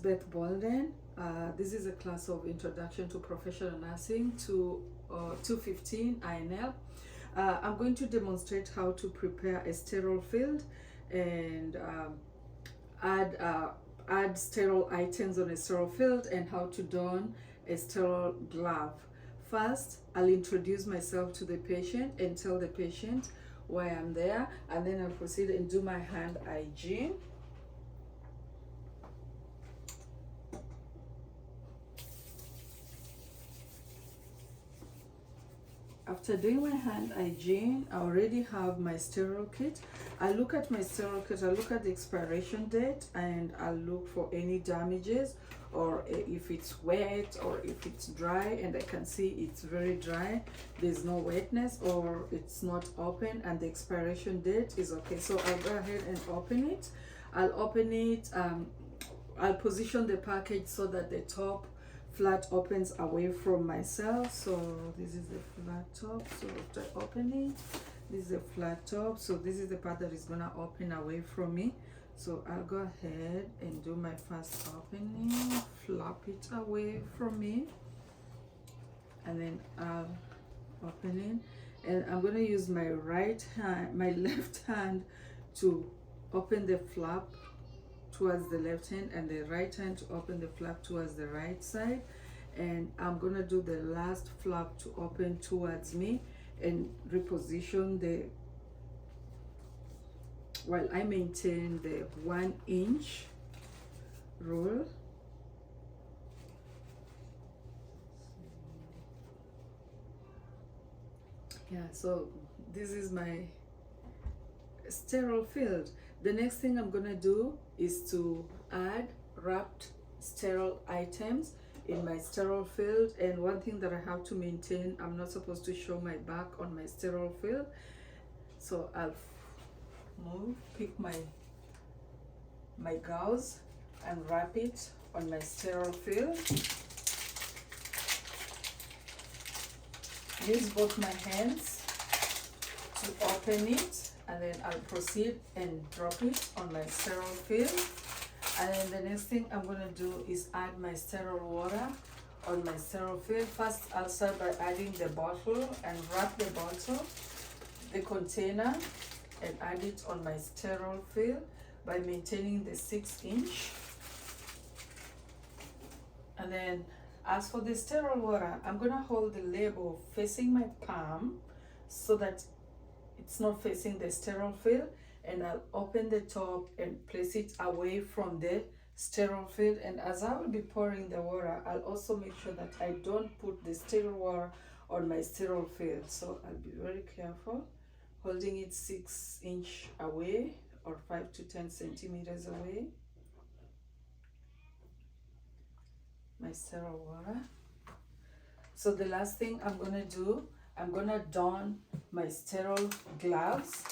Beth Bolden. This is a class of Introduction to Professional Nursing to 215 INL. I'm going to demonstrate how to prepare a sterile field and add sterile items on a sterile field, and how to don a sterile glove. First, I'll introduce myself to the patient and tell the patient why I'm there, and then I'll proceed and do my hand hygiene. After doing my hand hygiene, I already have my sterile kit. I look at my sterile kit, I look at the expiration date, and I look for any damages, or if it's wet or if it's dry, and I can see it's very dry, there's no wetness, or it's not open and the expiration date is okay. So I'll go ahead and open it. I'll open it, I'll position the package so that the top flat opens away from myself. So this is the flat top. So after opening, this is the flat top. So this is the part that is gonna open away from me. So I'll go ahead and do my first opening, flap it away from me, and then I'll open it. And I'm gonna use my left hand to open the flap towards the left hand, and the right hand to open the flap towards the right side. And I'm gonna do the last flap to open towards me and reposition the, while I maintain the 1 inch rule. Yeah, so this is my sterile field. The next thing I'm gonna do is to add wrapped sterile items in my sterile field. And one thing that I have to maintain, I'm not supposed to show my back on my sterile field. So I'll pick my gauze and wrap it on my sterile field. Use both my hands to open it, and then I'll proceed and drop it on my sterile field. And then the next thing I'm gonna do is add my sterile water on my sterile field. First, I'll start by adding the bottle and wrap the bottle, the container, and add it on my sterile field by maintaining the 6 inch. And then as for the sterile water, I'm gonna hold the label facing my palm so that it's not facing the sterile field, and I'll open the top and place it away from the sterile field. And as I will be pouring the water, I'll also make sure that I don't put the sterile water on my sterile field. So I'll be very careful, holding it 6 inch away, or 5 to 10 centimeters away. My sterile water. So the last thing I'm gonna do, I'm gonna don my sterile gloves.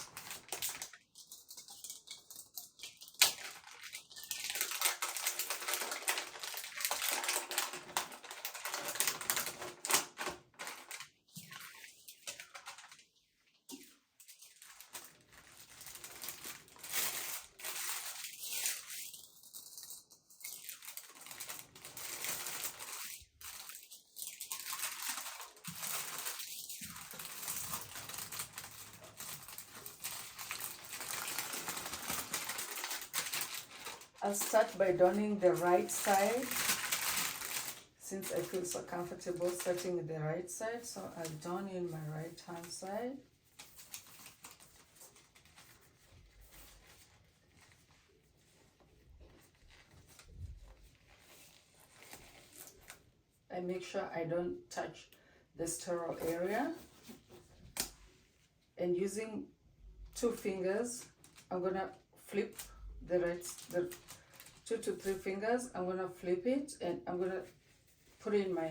I'll start by donning the right side, since I feel so comfortable starting with the right side. So I'll don in my right hand side. I make sure I don't touch the sterile area. And using 2 fingers, I'm gonna flip the 2 to 3 fingers. I'm gonna flip it, and I'm gonna put in my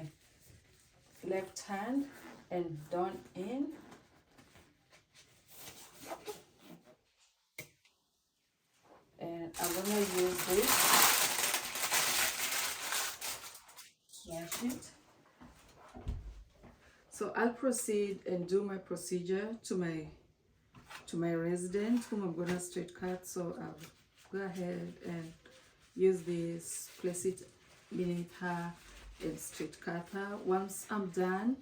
left hand and don in. And I'm gonna use this, smash it. So I'll proceed and do my procedure to my resident, whom I'm gonna straight cut. So I'll go ahead and use this, place it beneath her and straight cut her. Once I'm done,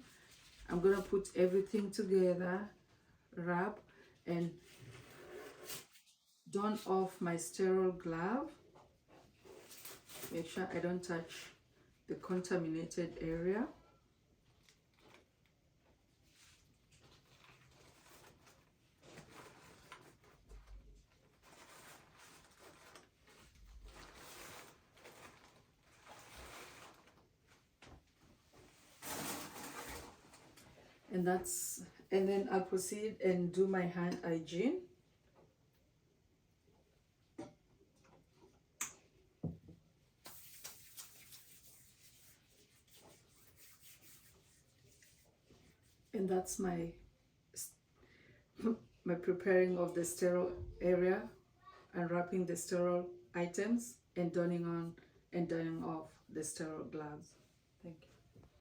I'm gonna put everything together, wrap, and don off my sterile glove. Make sure I don't touch the contaminated area. And then I'll proceed and do my hand hygiene. And that's my my preparing of the sterile area, unwrapping the sterile items, and donning on and donning off the sterile gloves. Thank you.